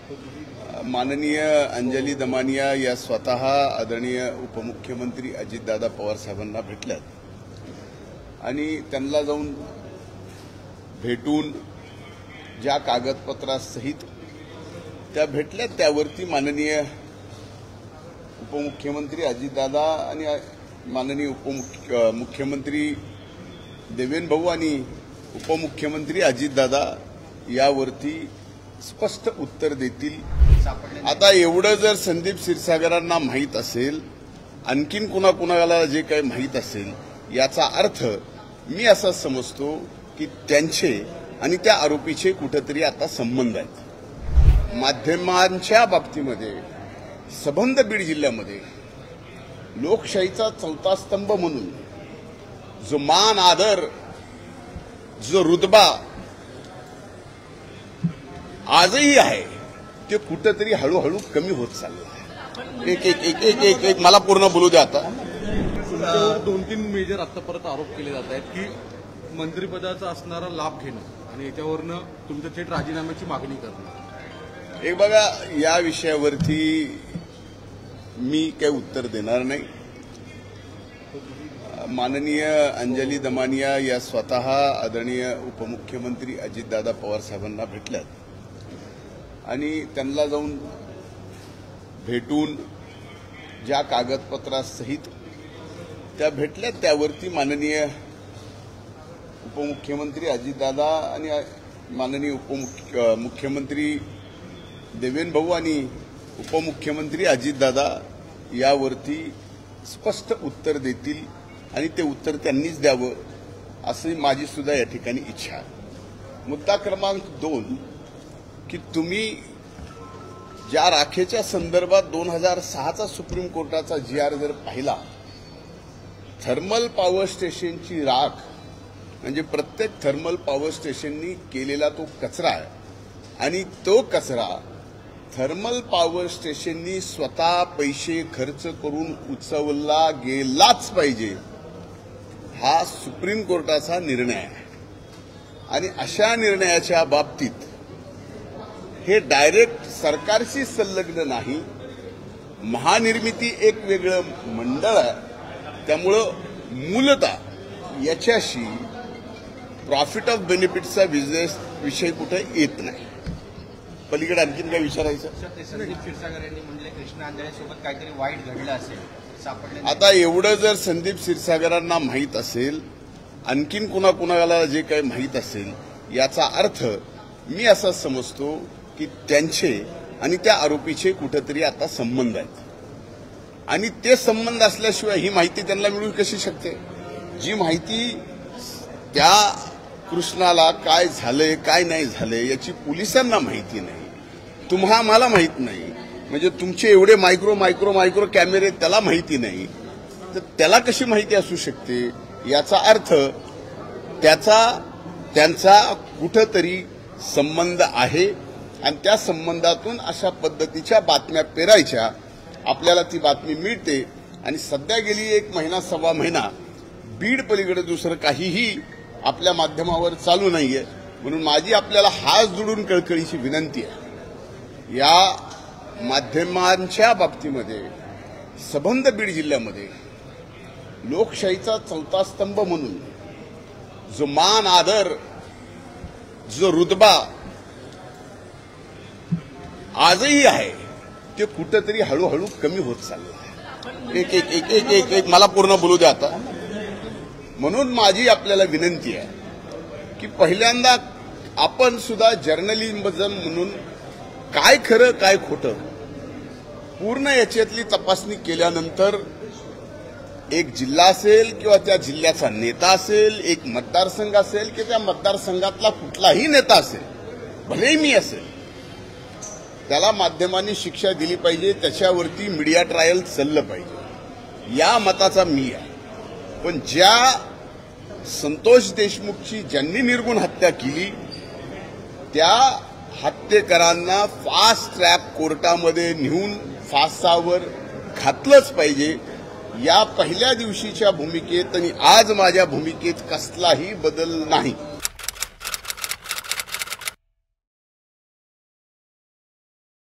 माननीय अंजली दमानिया या स्वतः आदरणीय उपमुख्यमंत्री अजितदादा पवार साहेबांना भेटल्यात आणि त्यांना जाऊन भेटून ज्या कागदपत्रासहित त्या भेटल्यात त्यावरती माननीय उपमुख्यमंत्री अजितदादा आणि माननीय मुख्यमंत्री देवेंद्र भाऊ आणि उपमुख्यमंत्री अजितदादा यावरती स्पष्ट उत्तर देतील। आता एवढं जर संदीप क्षीरसागरांना माहीत असेल, आणखीन कुणाकुणाला जे काही माहीत असेल, याचा अर्थ मी असा समजतो की त्यांचे आणि त्या आरोपीचे कुठेतरी आता संबंध आहेत। माध्यमांच्या बाबतीमध्ये सबंध बीड जिल्ह्यामध्ये लोकशाहीचा चौथा स्तंभ म्हणून जो मान आदर, जो रुतबा आजही आहे ते कुठेतरी हळूहळू कमी होत चाललं आहे। एक मला पूर्ण बोलू द्या। आता दोन तीन मेजर आता परत आरोप केले जात आहेत की मंत्रिपदाचा असणारा लाभ घेणं आणि याच्यावरनं तुमच्या थेट राजीनाम्याची मागणी करणं। एक बघा, या विषयावरती मी काही उत्तर देणार नाही। माननीय अंजली दमानिया या स्वतः आदरणीय उपमुख्यमंत्री अजितदादा पवार साहेबांना भेटल्यात आणि त्यांना जाऊन भेटून ज्या कागदपत्रासहित त्या भेटल्यात त्यावरती माननीय उपमुख्यमंत्री अजितदादा आणि माननीय मुख्यमंत्री देवेंद्र भाऊ आणि उपमुख्यमंत्री अजितदादा यावरती स्पष्ट उत्तर देतील आणि ते उत्तर त्यांनीच द्यावं अशी माझी सुद्धा या ठिकाणी इच्छा आहे। मुद्दा क्रमांक 2 की तुम्ही ज्या राखेच्या संदर्भात 2006चा सुप्रीम कोर्टाचा GR जर पाहिला, थर्मल पॉवर स्टेशनची राख म्हणजे प्रत्येक थर्मल पॉवर स्टेशननी केलेला तो कचरा आहे आणि तो कचरा थर्मल पॉवर स्टेशननी स्वतः पैसे खर्च करून उचलला गेलाच पाहिजे, हा सुप्रीम कोर्टाचा निर्णय आहे। आणि अशा निर्णयाच्या बाबतीत हे डायरेक्ट सरकारशी संलग्न नाही, महानिर्मिती एक वेगळं मंडळ आहे, त्यामुळं मूलतः याच्याशी प्रॉफिट ऑफ बेनिफिटचा बिझनेस विषय कुठे येत नाही। पलीकडे आणखीन काय विचारायचं? संदीप क्षीरसागर यांनी म्हटले कृष्णा अंधारेसोबत काहीतरी वाईट घडलं असेल, सापडले। आता एवढं जर संदीप क्षीरसागरांना माहीत असेल, आणखीन कुणाकुणाला जे काही माहीत असेल, याचा अर्थ मी असा समजतो की त्यांचे आणि त्या आरोपीचे कुठेतरी आता संबंध आहेत आणि ते संबंध असल्याशिवाय ही माहिती त्यांना मिळू कशी शकते? जी माहिती त्या कृष्णाला काय झालंय काय नाही झालंय याची पोलिसांना माहिती नाही, तुम्हाला माहित नाही, म्हणजे तुमचे एवढे मायक्रो कॅमेरे त्याला माहिती नाही, तर त्याला कशी माहिती असू शकते? याचा अर्थ त्यांचा कुठेतरी संबंध आहे आणि त्या संबंधातून अशा पद्धतीच्या बातम्या पेरायच्या। आपल्याला ती बातमी मिळते आणि सध्या गेली 1 महिना सव्वा महिना बीड पलीकडे दुसरं काहीही आपल्या माध्यमावर चालू नाहीये, म्हणून माझी आपल्याला हात जोडून कळकळीची विनंती आहे, या माध्यमांच्या बाबतीमध्ये सबंध बीड जिल्ह्यामध्ये लोकशाहीचा चौथा स्तंभ म्हणून जो मान आदर, जो रुतबा आजही आहे ते कुठेतरी हळूहळू कमी होत चाललं आहे। एक मला पूर्ण बोलू द्या। आता म्हणून माझी आपल्याला विनंती आहे की पहिल्यांदा आपण सुद्धा जर्नलिझम म्हणून काय खरं काय खोटं पूर्ण याच्यातली तपासणी केल्यानंतर एक जिल्हा असेल किंवा त्या जिल्ह्याचा नेता असेल, एक मतदारसंघ असेल की त्या मतदारसंघातला कुठलाही नेता असेल, भलेही मी असेल, त्याला माध्यमांनी शिक्षा दिली पाहिजे, त्याच्यावरती मीडिया ट्रायल चाललं पाहिजे, या मताचा मी आहे। पण ज्या संतोष देशमुखची ज्यांनी निर्गुण हत्या केली त्या हत्येकरांना फास्ट ट्रॅक कोर्टामध्ये नेऊन फासावर घातलंच पाहिजे, या पहिल्या दिवशीच्या भूमिकेत आणि आज माझ्या भूमिकेत कसलाही बदल नाही।